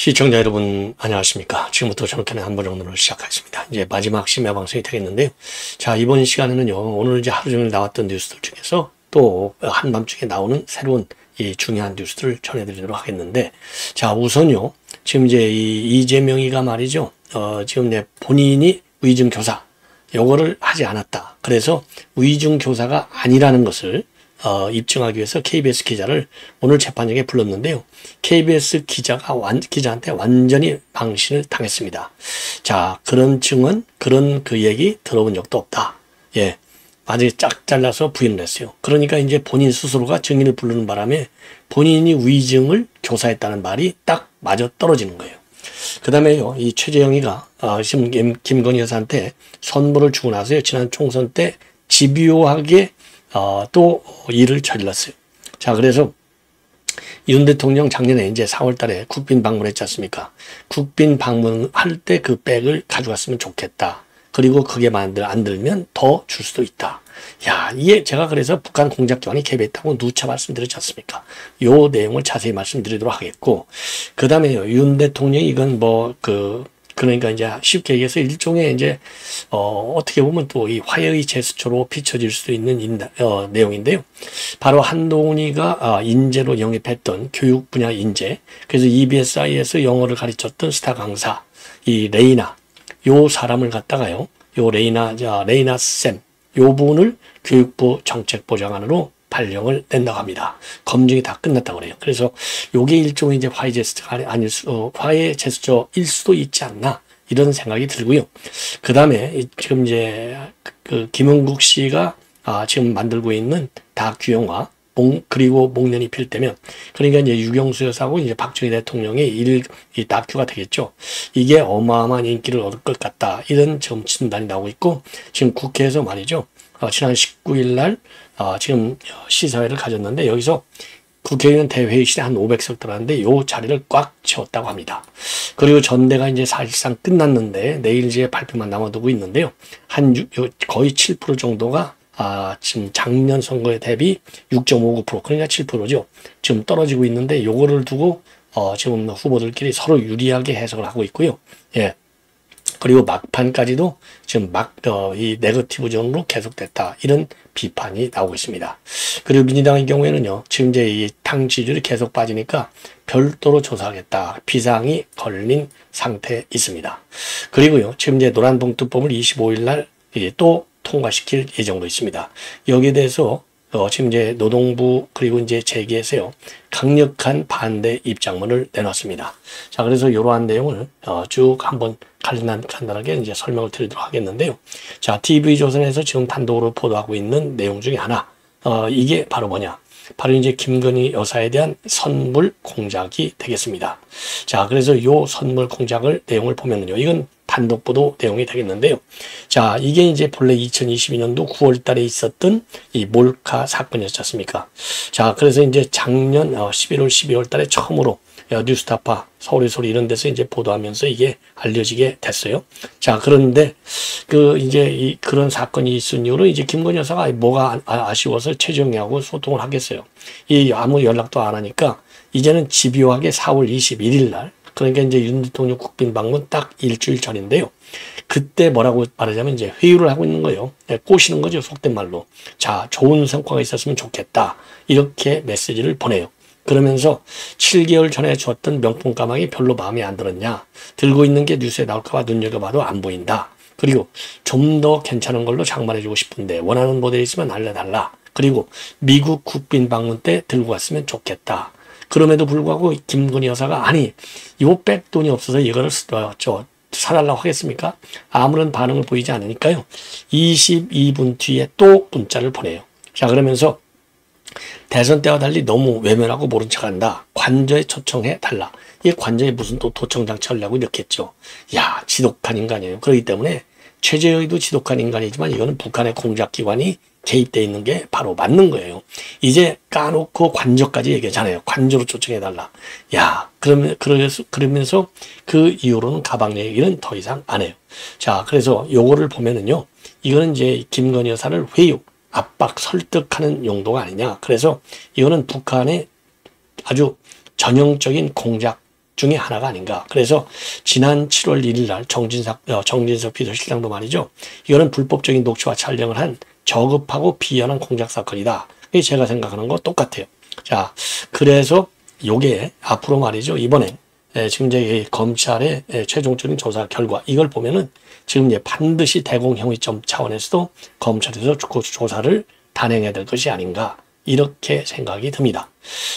시청자 여러분 안녕하십니까. 지금부터 저녁에는 한번 정도로 시작하겠습니다. 이제 마지막 심야 방송이 되겠는데요. 자, 이번 시간에는요, 오늘 이제 하루 종일 나왔던 뉴스들 중에서 또 한밤중에 나오는 새로운 이 중요한 뉴스들을 전해드리도록 하겠는데, 자, 우선요, 지금 이제 이 이재명이가 말이죠, 지금 내 본인이 위증교사 요거를 하지 않았다. 그래서 위증교사가 아니라는 것을 입증하기 위해서 KBS 기자를 오늘 재판장에 불렀는데요. KBS 기자한테 완전히 망신을 당했습니다. 자, 그런 증언, 그런 그 얘기 들어본 적도 없다. 예. 아주 쫙 잘라서 부인을 했어요. 그러니까 이제 본인 스스로가 증인을 부르는 바람에 본인이 위증을 교사했다는 말이 딱 맞아 떨어지는 거예요. 그 다음에요, 이 최재형이가, 지금 김건희 여사한테 선물을 주고 나서요, 지난 총선 때 집요하게 또 일을 저질렀어요. 자, 그래서 윤 대통령 작년에 이제 4월 달에 국빈 방문했지 않습니까? 국빈 방문할 때 그 백을 가져갔으면 좋겠다. 그리고 그게 안 들면 더 줄 수도 있다. 야, 이게 제가 그래서 북한 공작기관이 개입했다고 누차 말씀드렸지 않습니까? 요 내용을 자세히 말씀드리도록 하겠고, 그 다음에요, 윤 대통령이 이건 그러니까 이제 쉽게 얘기해서 일종의 이제 어떻게 보면 또 이 화해의 제스처로 비춰질 수 있는 내용인데요. 바로 한동훈이가 인재로 영입했던 교육 분야 인재, 그래서 EBSI에서 영어를 가르쳤던 스타 강사 이 레이나, 요 사람을 갖다가요, 요 레이나 쌤, 요 분을 교육부 정책보좌관으로 발령을 낸다고 합니다. 검증이 다 끝났다고 그래요. 그래서 요게 일종의 이제 화해 제스처일 수도 있지 않나, 이런 생각이 들고요. 그 다음에 지금 이제 그 김은국 씨가 지금 만들고 있는 다큐영화 그리고 목련이 필 때면, 그러니까 이제 유경수 여사하고 이제 박정희 대통령의 이 다큐가 되겠죠. 이게 어마어마한 인기를 얻을 것 같다, 이런 지금 진단이 나오고 있고, 지금 국회에서 말이죠, 지난 19일 날 지금 시사회를 가졌는데, 여기서 국회의원 대회의실에 한 500석 들어갔는데 요 자리를 꽉 채웠다고 합니다. 그리고 전대가 이제 사실상 끝났는데 내일 이제 발표만 남아두고 있는데요. 거의 7% 정도가 지금 작년 선거에 대비 6.59%, 그러니까 7%죠. 지금 떨어지고 있는데, 요거를 두고 지금 후보들끼리 서로 유리하게 해석을 하고 있고요. 예. 그리고 막판까지도 지금 이 네거티브전으로 계속됐다, 이런 비판이 나오고 있습니다. 그리고 민주당의 경우에는요, 지금 이제 이 당 지지율이 계속 빠지니까 별도로 조사하겠다, 비상이 걸린 상태에 있습니다. 그리고요, 지금 이제 노란봉투법을 25일 날 또 통과시킬 예정도 있습니다. 여기에 대해서 지금 이제 노동부 그리고 이제 재계에서요, 강력한 반대 입장문을 내놨습니다. 자, 그래서 이러한 내용을 쭉 한번 간단하게 이제 설명을 드리도록 하겠는데요. 자, TV조선에서 지금 단독으로 보도하고 있는 내용 중에 하나, 이게 바로 뭐냐? 바로 이제 김건희 여사에 대한 선물 공작이 되겠습니다. 자, 그래서 요 선물 공작을 내용을 보면은요, 이건 단독 보도 내용이 되겠는데요. 자, 이게 이제 본래 2022년도 9월 달에 있었던 이 몰카 사건이었지 않습니까? 자, 그래서 이제 작년 11월, 12월 달에 처음으로 뉴스타파, 서울의 소리 이런 데서 이제 보도하면서 이게 알려지게 됐어요. 자, 그런데 이제 그런 사건이 있은 이후로 이제 김건희 여사가 뭐가 아쉬워서 최정희하고 소통을 하겠어요. 아무 연락도 안 하니까 이제는 집요하게 4월 21일 날, 그러니까 이제 윤 대통령 국빈 방문 딱 일주일 전인데요. 그때 뭐라고 말하자면 이제 회유를 하고 있는 거예요. 꼬시는 거죠, 속된 말로. 자, 좋은 성과가 있었으면 좋겠다, 이렇게 메시지를 보내요. 그러면서 7개월 전에 줬던 명품 가방이 별로 마음에 안 들었냐, 들고 있는 게 뉴스에 나올까봐 눈여겨봐도 안 보인다, 그리고 좀 더 괜찮은 걸로 장만해주고 싶은데 원하는 모델이 있으면 알려달라, 그리고 미국 국빈 방문 때 들고 갔으면 좋겠다. 그럼에도 불구하고 김건희 여사가 아니, 요 백 돈이 없어서 이거를 사달라고 하겠습니까? 아무런 반응을 보이지 않으니까요, 22분 뒤에 또 문자를 보내요. 자, 그러면서 대선 때와 달리 너무 외면하고 모른 척한다, 관저에 초청해 달라. 이게 관저에 무슨 또 도청 장치하려고 이렇게 했죠. 야, 지독한 인간이에요. 그렇기 때문에 최재형도 지독한 인간이지만 이거는 북한의 공작기관이 개입되어 있는 게 바로 맞는 거예요. 이제 까놓고 관저까지 얘기하잖아요. 관저로 초청해달라. 야, 그러면서 그 이후로는 가방 얘기는 더 이상 안 해요. 자, 그래서 요거를 보면은요, 이거는 이제 김건희 여사를 회유, 압박, 설득하는 용도가 아니냐. 그래서 이거는 북한의 아주 전형적인 공작 중에 하나가 아닌가. 그래서 지난 7월 1일 날 정진석 비서실장도 말이죠. 이거는 불법적인 녹취와 촬영을 한 저급하고 비연한 공작 사건이다. 이게 제가 생각하는 거 똑같아요. 자, 그래서 요게 앞으로 말이죠. 이번에 지금 이제 검찰의 최종적인 조사 결과 이걸 보면은 지금 이제 반드시 대공형의점 차원에서도 검찰에서 조사를 단행해야 될 것이 아닌가 이렇게 생각이 듭니다.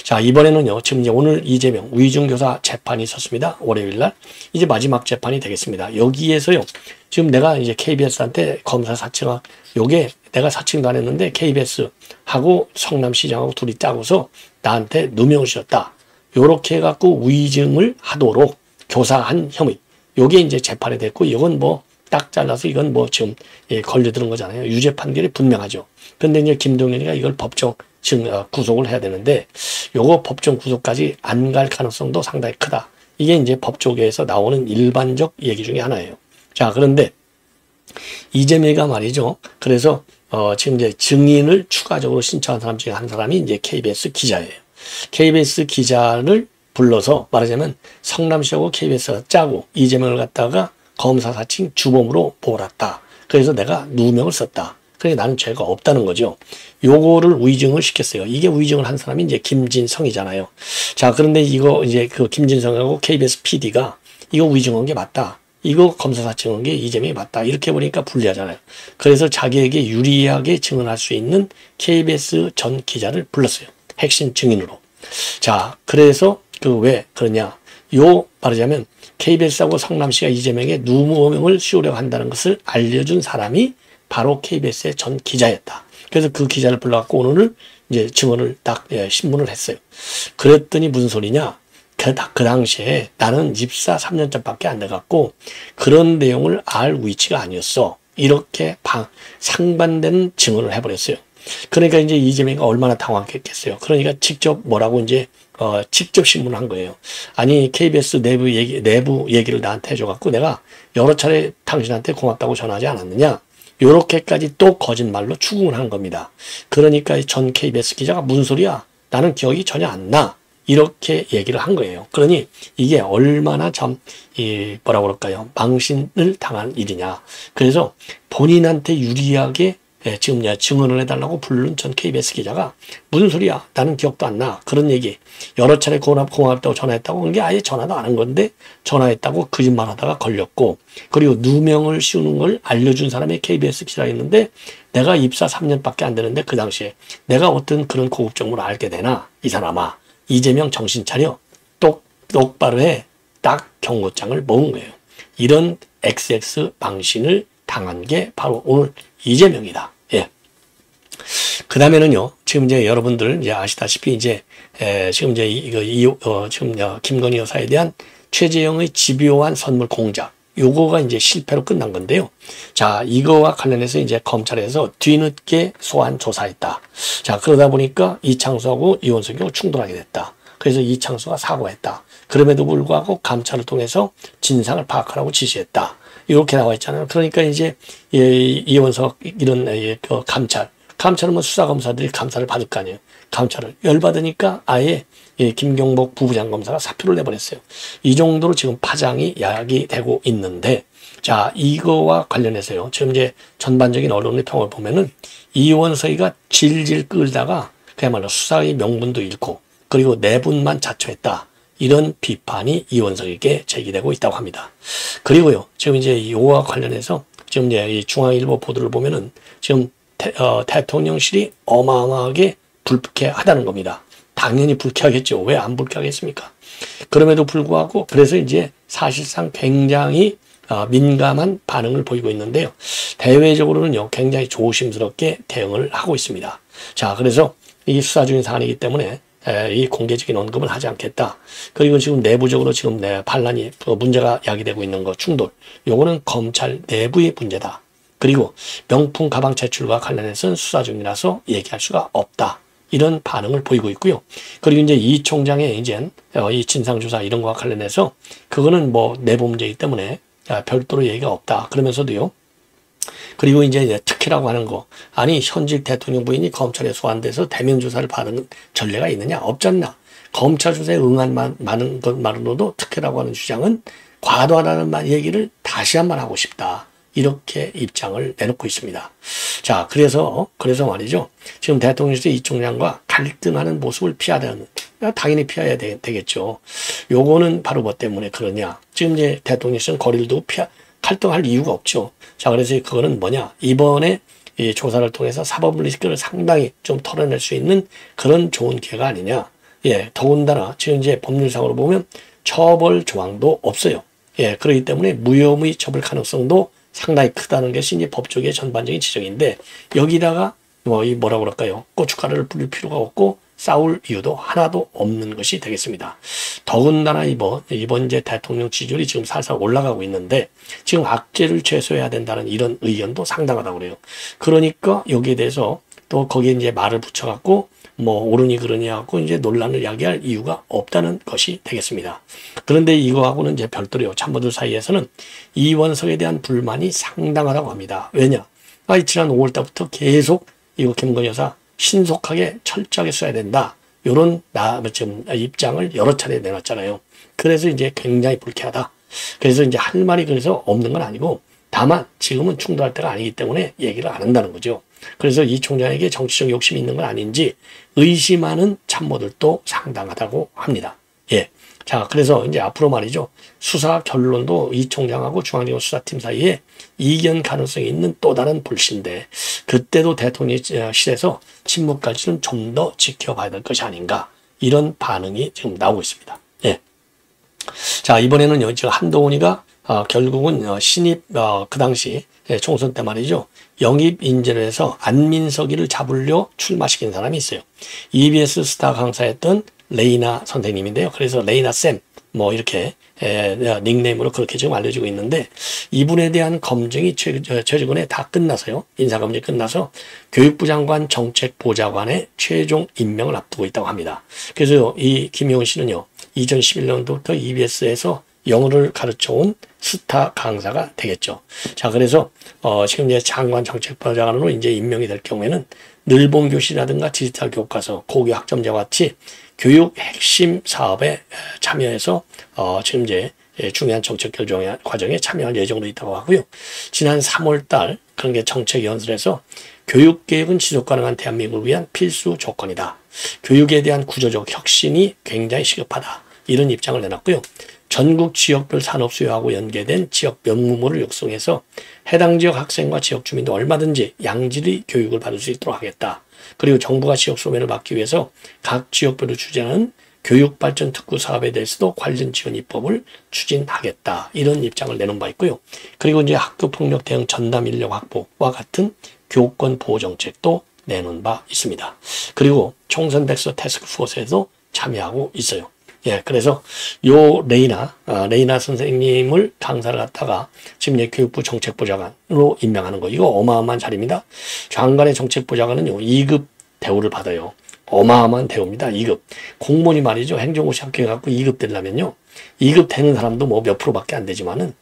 자, 이번에는요. 지금 이제 오늘 이재명 위중교사 재판이 있었습니다. 월요일 날 이제 마지막 재판이 되겠습니다. 여기에서요. 지금 내가 이제 KBS한테 검사 사칭 요게 내가 사칭도 안 했는데 KBS하고 성남시장하고 둘이 짜고서 나한테 누명을 씌웠다. 요렇게 해갖고 위증을 하도록 교사한 혐의. 요게 이제 재판이 됐고, 이건 뭐 딱 잘라서 이건 뭐 지금 걸려드는 거잖아요. 유죄 판결이 분명하죠. 근데 이제 김동연이가 이걸 법정 구속을 해야 되는데, 요거 법정 구속까지 안 갈 가능성도 상당히 크다. 이게 이제 법조계에서 나오는 일반적 얘기 중에 하나예요. 자, 그런데 이재명이가 말이죠. 그래서 지금 이제 증인을 추가적으로 신청한 사람 중에 한 사람이 이제 KBS 기자예요. KBS 기자를 불러서 말하자면 성남시하고 KBS가 짜고 이재명을 갖다가 검사 사칭 주범으로 몰았다. 그래서 내가 누명을 썼다. 그래서 나는 죄가 없다는 거죠. 요거를 위증을 시켰어요. 이게 위증을 한 사람이 이제 김진성이잖아요. 자, 그런데 이거 이제 그 김진성하고 KBS PD가 이거 위증한 게 맞다. 이거 검사 사칭한 게 이재명이 맞다. 이렇게 보니까 불리하잖아요. 그래서 자기에게 유리하게 증언할 수 있는 KBS 전 기자를 불렀어요. 핵심 증인으로. 자, 그래서 왜 그러냐. 말하자면 KBS하고 성남시가 이재명의 누명을 씌우려고 한다는 것을 알려준 사람이 바로 KBS의 전 기자였다. 그래서 그 기자를 불러갖고 오늘 이제 증언을 딱 신문을 했어요. 그랬더니 무슨 소리냐. 그 당시에 나는 입사 3년째밖에 안 돼갖고 그런 내용을 알 위치가 아니었어. 이렇게 상반되는 증언을 해버렸어요. 그러니까 이제 이재명이 얼마나 당황했겠어요. 그러니까 직접 뭐라고 이제 직접 신문을 한 거예요. 아니 KBS 내부 얘기를 나한테 해줘갖고 내가 여러 차례 당신한테 고맙다고 전하지 않았느냐. 요렇게까지 또 거짓말로 추궁을 한 겁니다. 그러니까 전 KBS 기자가 무슨 소리야. 나는 기억이 전혀 안 나. 이렇게 얘기를 한 거예요. 그러니 이게 얼마나 뭐라고 그럴까요? 망신을 당한 일이냐. 그래서 본인한테 유리하게 지금 증언을 해달라고 부른 전 KBS 기자가 무슨 소리야? 나는 기억도 안 나. 그런 얘기. 여러 차례 고맙다고 전화했다고 한 게 아예 전화도 안 한 건데 전화했다고 거짓말하다가 걸렸고 그리고 누명을 씌우는 걸 알려준 사람이 KBS 기자였는데 내가 입사 3년밖에 안 되는데 그 당시에 내가 어떤 그런 고급 정보를 알게 되나? 이 사람아. 이재명 정신 차려. 똑바로 해. 딱 경고장을 먹은 거예요. 이런 XX 망신을 당한 게 바로 오늘 이재명이다. 예. 그 다음에는요, 지금 이제 여러분들 이제 아시다시피 이제, 지금 이제 지금 김건희 여사에 대한 최재형의 집요한 선물 공작. 요거가 이제 실패로 끝난 건데요. 자, 이거와 관련해서 이제 검찰에서 뒤늦게 소환 조사했다. 자, 그러다 보니까 이창수하고 이원석이하고 충돌하게 됐다. 그래서 이창수가 사과했다. 그럼에도 불구하고 감찰을 통해서 진상을 파악하라고 지시했다. 이렇게 나와 있잖아요. 그러니까 이제 이원석 이런 감찰은 뭐 수사검사들이 감사를 받을 거 아니에요. 감찰을 열받으니까 아예 김경복 부부장검사가 사표를 내버렸어요. 이 정도로 지금 파장이 야기되고 있는데 자 이거와 관련해서요. 지금 이제 전반적인 언론의 평을 보면은 이원석이가 질질 끌다가 그야말로 수사의 명분도 잃고 그리고 내분만 자초했다. 이런 비판이 이원석에게 제기되고 있다고 합니다. 그리고요, 지금 이제 이와 관련해서 지금 이제 이 중앙일보 보도를 보면은 지금 대통령실이 어마어마하게 불쾌하다는 겁니다. 당연히 불쾌하겠죠. 왜 안 불쾌하겠습니까? 그럼에도 불구하고 그래서 이제 사실상 굉장히 민감한 반응을 보이고 있는데요. 대외적으로는요, 굉장히 조심스럽게 대응을 하고 있습니다. 자, 그래서 이 수사 중인 사안이기 때문에 이 공개적인 언급은 하지 않겠다. 그리고 지금 내부적으로 지금 반란이 문제가 야기되고 있는 거 충돌. 요거는 검찰 내부의 문제다. 그리고 명품 가방 제출과 관련해서는 수사 중이라서 얘기할 수가 없다. 이런 반응을 보이고 있고요. 그리고 이제 이 총장의 이제 이 진상조사 이런 거와 관련해서 그거는 뭐 내부 문제이기 때문에 별도로 얘기가 없다. 그러면서도요. 그리고 이제 특혜라고 하는 거. 아니 현직 대통령 부인이 검찰에 소환돼서 대면 조사를 받은 전례가 있느냐? 없잖나. 검찰 수사에 응한 많은 것만으로도 특혜라고 하는 주장은 과도하다는 얘기를 다시 한번 하고 싶다. 이렇게 입장을 내놓고 있습니다. 자, 그래서 말이죠. 지금 대통령실 이 총장과 갈등하는 모습을 피하려는, 당연히 피해야 되겠죠. 요거는 바로 뭐 때문에 그러냐. 지금 이제 대통령실은 거리를 두고 갈등할 이유가 없죠. 자, 그래서 그거는 뭐냐. 이번에 이 조사를 통해서 사법분리식을 상당히 좀 털어낼 수 있는 그런 좋은 기회가 아니냐. 예, 더군다나 지금 이제 법률상으로 보면 처벌 조항도 없어요. 예, 그렇기 때문에 무혐의 처벌 가능성도 상당히 크다는 것이 이제 법조계의 전반적인 지적인데, 여기다가 뭐라고 그럴까요? 고춧가루를 뿌릴 필요가 없고 싸울 이유도 하나도 없는 것이 되겠습니다. 더군다나 이번 이제 대통령 지지율이 지금 살살 올라가고 있는데, 지금 악재를 최소화해야 된다는 이런 의견도 상당하다고 그래요. 그러니까 여기에 대해서 또 거기에 이제 말을 붙여갖고 뭐 옳으니 그러니 하고 이제 논란을 야기할 이유가 없다는 것이 되겠습니다. 그런데 이거하고는 이제 별도로 참모들 사이에서는 이원석에 대한 불만이 상당하다고 합니다. 왜냐? 지난 5월 달부터 계속 이거 김건희 여사 신속하게 철저하게 써야 된다. 이런 지금 입장을 여러 차례 내놨잖아요. 그래서 이제 굉장히 불쾌하다. 그래서 이제 할 말이 그래서 없는 건 아니고, 다만 지금은 충돌할 때가 아니기 때문에 얘기를 안 한다는 거죠. 그래서 이 총장에게 정치적 욕심이 있는 건 아닌지 의심하는 참모들도 상당하다고 합니다. 예. 자, 그래서 이제 앞으로 말이죠. 수사 결론도 이 총장하고 중앙지검수사팀 사이에 이견 가능성이 있는 또 다른 불씨인데, 그때도 대통령실에서 침묵까지는 좀 더 지켜봐야 될 것이 아닌가, 이런 반응이 지금 나오고 있습니다. 예. 자, 이번에는요, 지금 한동훈이가 결국은 신입 그 당시 총선 때 말이죠. 영입 인재를 해서 안민석이를 잡으려 출마시킨 사람이 있어요. EBS 스타 강사였던 레이나 선생님인데요. 그래서 레이나 쌤 이렇게 닉네임으로 그렇게 지금 알려지고 있는데, 이분에 대한 검증이 최근에 다 끝나서요. 인사검증이 끝나서 교육부 장관 정책보좌관의 최종 임명을 앞두고 있다고 합니다. 그래서 이 김용은 씨는요, 2011년부터 EBS에서 영어를 가르쳐온 스타 강사가 되겠죠. 자, 그래서 지금 이제 장관 정책보좌관으로 이제 임명이 될 경우에는 늘본 교실이라든가 디지털 교과서, 고교 학점제와 같이 교육 핵심 사업에 참여해서 지금 이제 중요한 정책 결정 과정에 참여할 예정으로 있다고 하고요. 지난 3월달 그런 게 정책 연설에서 교육개혁은 지속가능한 대한민국을 위한 필수 조건이다. 교육에 대한 구조적 혁신이 굉장히 시급하다. 이런 입장을 내놨고요. 전국 지역별 산업 수요하고 연계된 지역 명문고를 육성해서 해당 지역 학생과 지역 주민도 얼마든지 양질의 교육을 받을 수 있도록 하겠다. 그리고 정부가 지역 소멸을 막기 위해서 각 지역별로 추진하는 교육발전 특구 사업에 대해서도 관련 지원 입법을 추진하겠다. 이런 입장을 내놓은 바 있고요. 그리고 이제 학교폭력 대응 전담 인력 확보와 같은 교권 보호 정책도 내놓은 바 있습니다. 그리고 총선 백서 태스크포스에도 참여하고 있어요. 예, 그래서 요 레이나 선생님을 강사를 갖다가 지금 교육부 정책보좌관으로 임명하는 거, 이거 어마어마한 자리입니다. 장관의 정책보좌관은요, 2급 대우를 받아요. 어마어마한 대우입니다. 2급. 공무원이 말이죠, 행정고시 합격해갖고 2급 되려면요, 2급 되는 사람도 몇 프로밖에 안 되지만은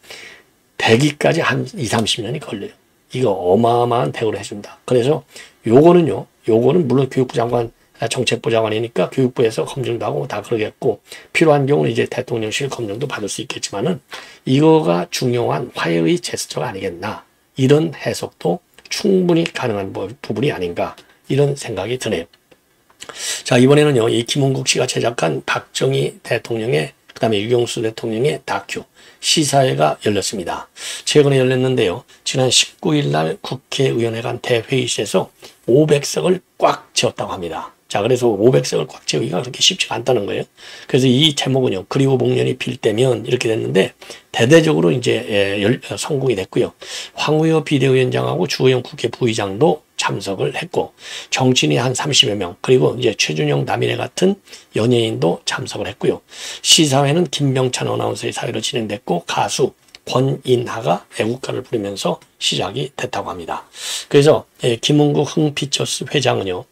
되기까지 한 2, 30년이 걸려요. 이거 어마어마한 대우를 해준다. 그래서 요거는 물론 교육부 장관 정책부 장관이니까 교육부에서 검증도 하고 다 그러겠고, 필요한 경우는 이제 대통령실 검증도 받을 수 있겠지만은 이거가 중요한 화해의 제스처가 아니겠나, 이런 해석도 충분히 가능한 부분이 아닌가, 이런 생각이 드네요. 자, 이번에는요, 이 김은국 씨가 제작한 박정희 대통령의, 그 다음에 유경수 대통령의 다큐 시사회가 열렸습니다. 최근에 열렸는데요, 지난 19일 날 국회의원회 간 대회의실에서 500석을 꽉 채웠다고 합니다. 자, 그래서 500석을 꽉 채우기가 그렇게 쉽지가 않다는 거예요. 그래서 이 제목은요, 그리고 목련이 필 때면, 이렇게 됐는데, 대대적으로 이제 성공이 됐고요. 황우여 비대위원장하고 주호영 국회 부의장도 참석을 했고, 정치인이 한 30여 명, 그리고 이제 최준영, 남인혜 같은 연예인도 참석을 했고요. 시사회는 김병찬 아나운서의 사회로 진행됐고, 가수 권인하가 애국가를 부르면서 시작이 됐다고 합니다. 그래서 김은국 흥피처스 회장은요,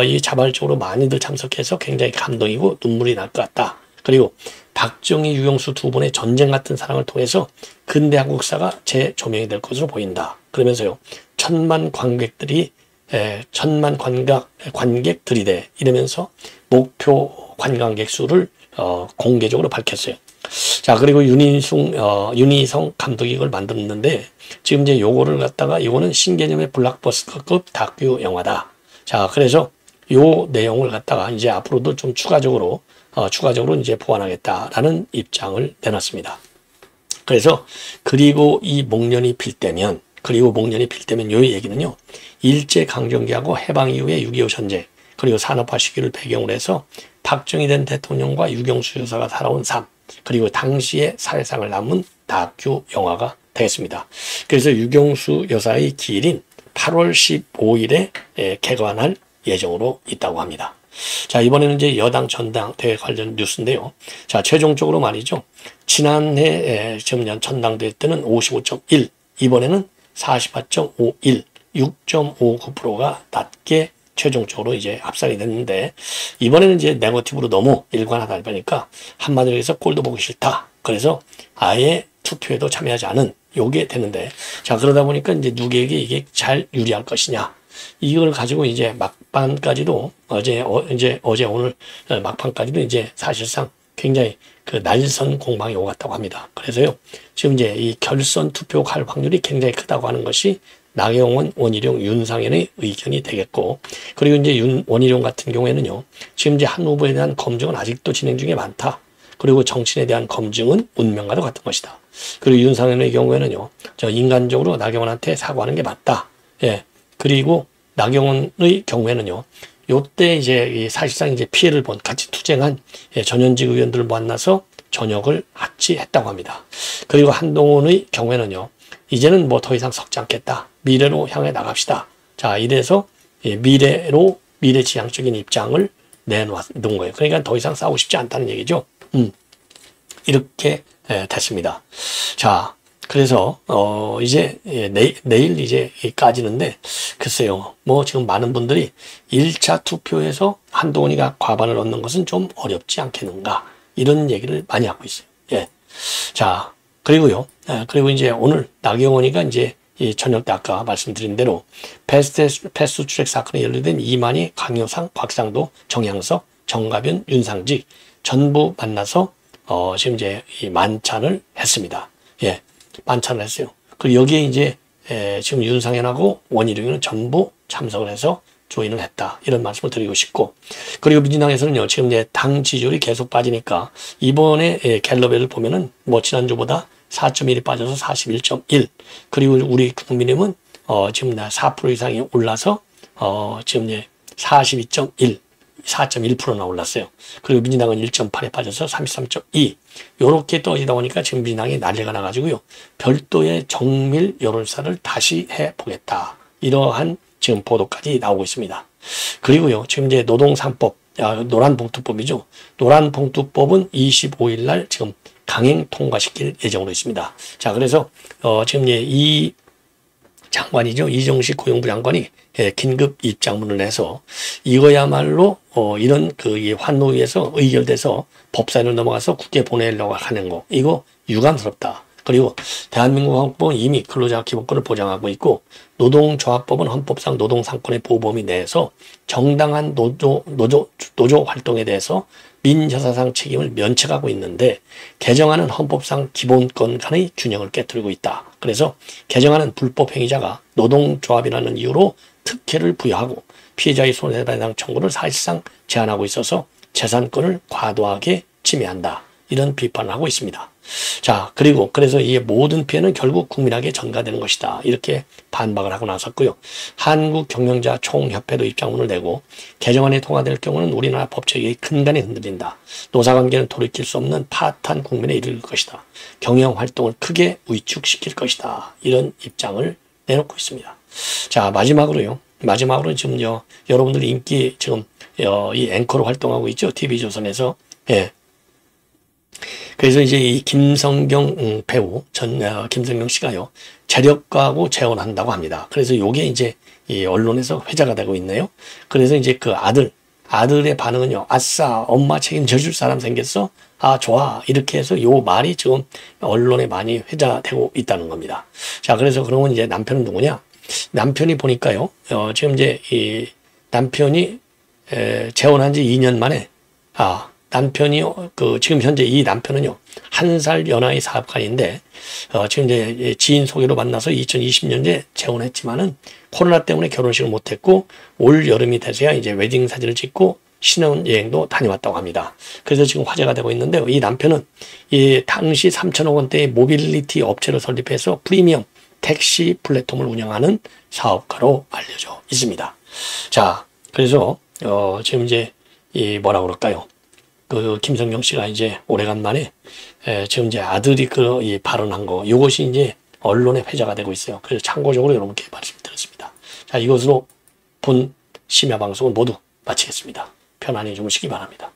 이 자발적으로 많이들 참석해서 굉장히 감동이고 눈물이 날 것 같다. 그리고 박정희, 유경수 두 분의 전쟁 같은 사랑을 통해서 근대 한국사가 재조명이 될 것으로 보인다. 그러면서요, 1000만 관객들이 천만 관객 들이대 이러면서 목표 관광객 수를 공개적으로 밝혔어요. 자, 그리고 윤희성 감독이 이걸 만들었는데 지금 이제 요거를 갖다가 이거는 신개념의 블록버스터급 다큐 영화다. 자, 그래서 요 내용을 갖다가 이제 앞으로도 좀 추가적으로 이제 보완하겠다라는 입장을 내놨습니다. 그래서 그리고 목련이 필 때면 요 얘기는요, 일제강점기하고 해방 이후의 6.25 전쟁 그리고 산업화 시기를 배경으로 해서 박정희 전 대통령과 유경수 여사가 살아온 삶 그리고 당시의 사회상을 담은 다큐 영화가 되겠습니다. 그래서 유경수 여사의 기일인 8월 15일에 개관할 예정으로 있다고 합니다. 자, 이번에는 이제 여당 전당대회 관련 뉴스인데요. 자, 최종적으로 말이죠. 지난해 전년 전당대회 때는 55.1, 이번에는 44.51, 6.59%가 낮게 최종적으로 이제 합산이 됐는데, 이번에는 이제 네거티브로 너무 일관하다 보니까 한마디로 해서 꼴도 보기 싫다. 그래서 아예 투표에도 참여하지 않은 요게 되는데, 자, 그러다 보니까 이제 누구에게 이게 잘 유리할 것이냐. 이걸 가지고 이제 막판까지도 어제 오늘 막판까지도 이제 사실상 굉장히 그 날선 공방이 오갔다고 합니다. 그래서요, 지금 이제 이 결선 투표 갈 확률이 굉장히 크다고 하는 것이 나경원, 원희룡, 윤상현의 의견이 되겠고, 그리고 이제 원희룡 같은 경우에는요, 지금 이제 한 후보에 대한 검증은 아직도 진행 중에 많다. 그리고 정치인에 대한 검증은 운명과도 같은 것이다. 그리고 윤상현의 경우에는요, 인간적으로 나경원한테 사과하는 게 맞다. 예. 그리고 나경원의 경우에는요, 요때 이제 사실상 이제 피해를 본 같이 투쟁한 전현직 의원들을 만나서 저녁을 같이 했다고 합니다. 그리고 한동훈의 경우에는요, 이제는 뭐 더 이상 섞지 않겠다. 미래로 향해 나갑시다. 자, 이래서 미래지향적인 입장을 내놓은 거예요. 그러니까 더 이상 싸우고 싶지 않다는 얘기죠. 이렇게 됐습니다. 자, 그래서 이제 내일 이제 까지는데, 글쎄요, 뭐 지금 많은 분들이 1차 투표에서 한동훈이가 과반을 얻는 것은 좀 어렵지 않겠는가, 이런 얘기를 많이 하고 있어요. 예. 자, 그리고요, 그리고 이제 오늘 나경원이가 이제 이 저녁 때 아까 말씀드린 대로 패스트 트랙 사건에 연루된 이만희, 강효상, 곽상도, 정양석, 정가변, 윤상직 전부 만나서 지금 이제 이 만찬을 했습니다. 예. 만찬을 했어요. 그리고 여기에 이제 지금 윤상현하고 원희룡은 전부 참석을 해서 조인을 했다. 이런 말씀을 드리고 싶고, 그리고 민주당에서는요, 지금 이제 당 지지율이 계속 빠지니까 이번에 갤럽을 보면은 뭐 지난주보다 4.1이 빠져서 41.1, 그리고 우리 국민의힘은 지금 4% 이상이 올라서 지금 이제 42.1, 4.1%나 올랐어요. 그리고 민주당은 1.8에 빠져서 33.2. 요렇게 떨어지다 보니까 지금 민주당이 난리가 나가지고요, 별도의 정밀 여론사를 다시 해보겠다. 이러한 지금 보도까지 나오고 있습니다. 그리고요, 지금 이제 노동3법, 노란봉투법이죠. 노란봉투법은 25일 날 지금 강행 통과시킬 예정으로 있습니다. 자, 그래서 지금 이 장관이죠. 이정식 고용부 장관이 긴급 입장문을 내서 이거야말로 이런 이 환노위에서 의결돼서 법사위로 넘어가서 국회에 보내려고 하는 거, 이거 유감스럽다. 그리고 대한민국 헌법은 이미 근로자 기본권을 보장하고 있고, 노동조합법은 헌법상 노동상권의 보호범위 내에서 정당한 노조 활동에 대해서 민형사상 책임을 면책하고 있는데, 개정안은 헌법상 기본권 간의 균형을 깨뜨리고 있다. 그래서 개정안은 불법 행위자가 노동조합이라는 이유로 특혜를 부여하고 피해자의 손해배상 청구를 사실상 제한하고 있어서 재산권을 과도하게 침해한다. 이런 비판을 하고 있습니다. 자, 그리고 그래서 이 모든 피해는 결국 국민에게 전가되는 것이다. 이렇게 반박을 하고 나섰고요. 한국경영자 총협회도 입장문을 내고, 개정안이 통과될 경우는 우리나라 법체계의 근간이 흔들린다. 노사관계는 돌이킬 수 없는 파탄 국면에 이를 것이다. 경영활동을 크게 위축시킬 것이다. 이런 입장을 내놓고 있습니다. 자, 마지막으로 지금 여러분들 인기 지금 이 앵커로 활동하고 있죠. TV조선에서. 예. 그래서 이제 이 김성경 배우, 김성경 씨가요, 재력가하고 재혼한다고 합니다. 그래서 요게 이제 이 언론에서 회자가 되고 있네요. 그래서 이제 그 아들의 반응은요, 아싸, 엄마 책임져줄 사람 생겼어? 아, 좋아. 이렇게 해서 요 말이 지금 언론에 많이 회자되고 있다는 겁니다. 자, 그래서 그러면 이제 남편은 누구냐? 남편이 보니까요, 지금 이제 이 남편이 재혼한 지 2년 만에, 남편이, 지금 현재 이 남편은요, 1살 연하의 사업가인데, 지금 이제 지인 소개로 만나서 2020년에 재혼했지만은 코로나 때문에 결혼식을 못했고, 올 여름이 돼서야 이제 웨딩 사진을 찍고 신혼여행도 다녀왔다고 합니다. 그래서 지금 화제가 되고 있는데요. 이 남편은 이 당시 3천억 원대의 모빌리티 업체를 설립해서 프리미엄 택시 플랫폼을 운영하는 사업가로 알려져 있습니다. 자, 그래서, 지금 이제 이 뭐라 그럴까요? 김성경 씨가 이제 오래간만에 지금 이제 아들이 이 발언한 거, 이것이 이제 언론의 회자가 되고 있어요. 그래서 참고적으로 여러분께 말씀드렸습니다. 자, 이것으로 본 심야 방송은 모두 마치겠습니다. 편안히 주무시기 바랍니다.